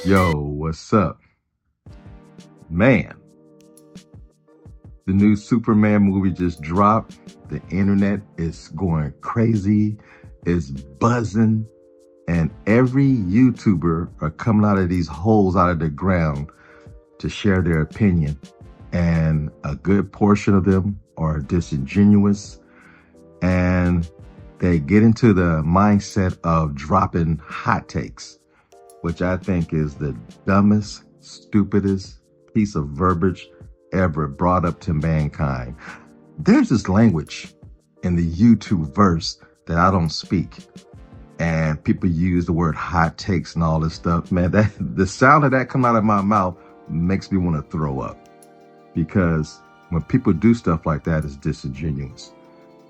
Yo, what's up? Man, the new Superman movie just dropped. The internet is going crazy. It's buzzing. And every YouTuber are coming out of these holes out of the ground to share their opinion. And a good portion of them are disingenuous. And they get into the mindset of dropping hot takes, which I think is the dumbest, stupidest piece of verbiage ever brought up to mankind. There's this language in the YouTube verse that I don't speak. And people use the word hot takes and all this stuff. Man, the sound of that coming out of my mouth makes me want to throw up. Because when people do stuff like that, it's disingenuous.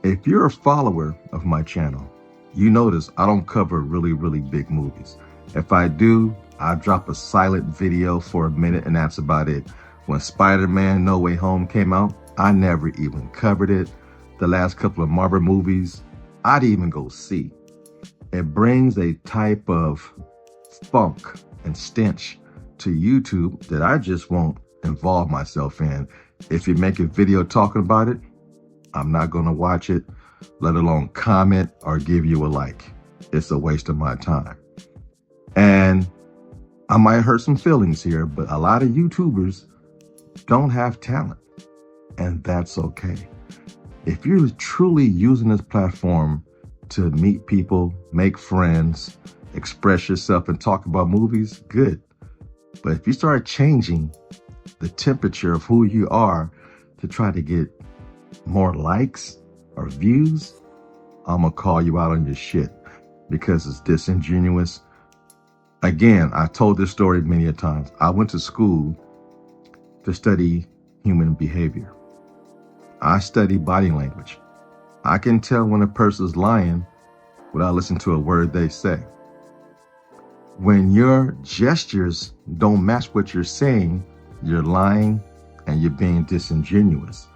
If you're a follower of my channel, you notice I don't cover really, really big movies. If I do, I drop a silent video for a minute and that's about it. When Spider-Man No Way Home came out, I never even covered it. The last couple of Marvel movies, I'd even go see. It brings a type of funk and stench to YouTube that I just won't involve myself in. If you make a video talking about it, I'm not going to watch it, let alone comment or give you a like. It's a waste of my time. And I might hurt some feelings here, but a lot of YouTubers don't have talent, and that's okay. If you're truly using this platform to meet people, make friends, express yourself, and talk about movies, good. But if you start changing the temperature of who you are to try to get more likes or views, I'm gonna call you out on your shit because it's disingenuous. Again, I told this story many a times. I went to school to study human behavior. I study body language. I can tell when a person's lying without listening to a word they say. When your gestures don't match what you're saying, you're lying and you're being disingenuous.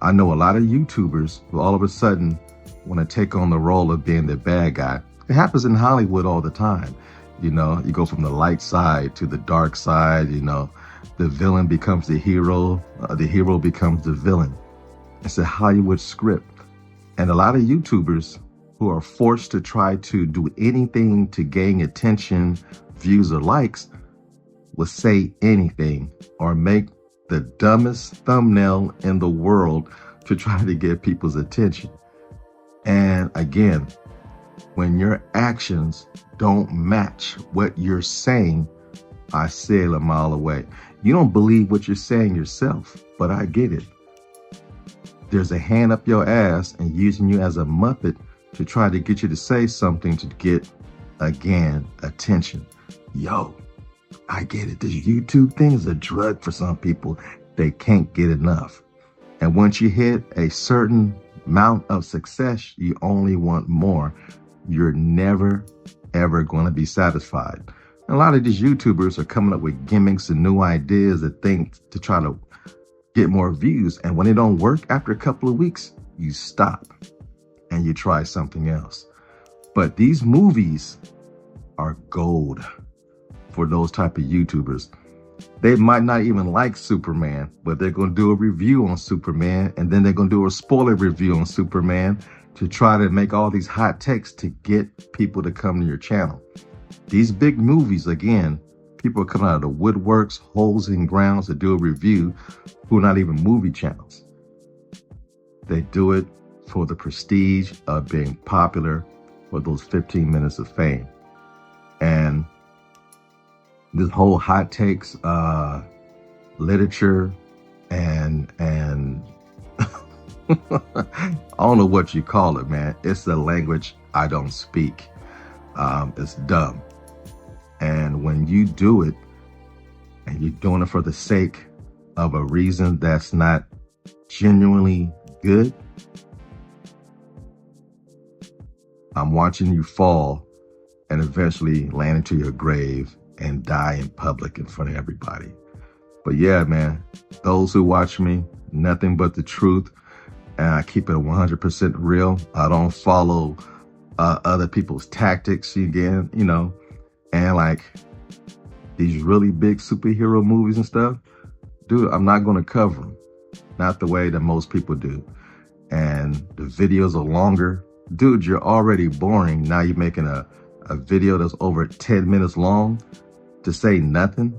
I know a lot of YouTubers who all of a sudden want to take on the role of being the bad guy. It happens in Hollywood all the time. You know, you go from the light side to the dark side, you know, the villain becomes the hero becomes the villain. It's a Hollywood script. And a lot of YouTubers who are forced to try to do anything to gain attention, views, or likes will say anything or make the dumbest thumbnail in the world to try to get people's attention. And again, when your actions don't match what you're saying, I sail a mile away. You don't believe what you're saying yourself, but I get it. There's a hand up your ass and using you as a muppet to try to get you to say something to get, again, attention. Yo, I get it. This YouTube thing is a drug for some people. They can't get enough. And once you hit a certain amount of success, you only want more. You're never, ever going to be satisfied. And a lot of these YouTubers are coming up with gimmicks and new ideas and things to try to get more views. And when it don't work after a couple of weeks, you stop and you try something else. But these movies are gold for those type of YouTubers. They might not even like Superman, but they're going to do a review on Superman, and then they're going to do a spoiler review on Superman to try to make all these hot takes to get people to come to your channel. These big movies, again, people are coming out of the woodworks, holes in grounds to do a review who are not even movie channels. They do it for the prestige of being popular for those 15 minutes of fame. And this whole hot takes literature and I don't know what you call it, man. It's a language I don't speak. It's dumb. And when you do it and you're doing it for the sake of a reason that's not genuinely good, I'm watching you fall and eventually land into your grave and die in public in front of everybody. But yeah, man, those who watch me, nothing but the truth. And I keep it 100% real. I don't follow other people's tactics again, you know. And like, these really big superhero movies and stuff, dude, I'm not going to cover them. Not the way that most people do. And the videos are longer. Dude, you're already boring. Now you're making a video that's over 10 minutes long to say nothing,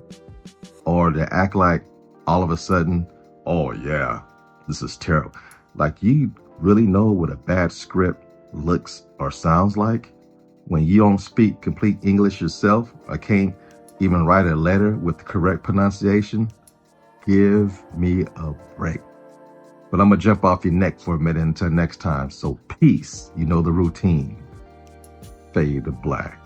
or to act like all of a sudden, oh yeah, this is terrible. Like, you really know what a bad script looks or sounds like when you don't speak complete English yourself, or can't even write a letter with the correct pronunciation? Give me a break. But I'm gonna jump off your neck for a minute until next time. So peace. You know the routine. Fade to black.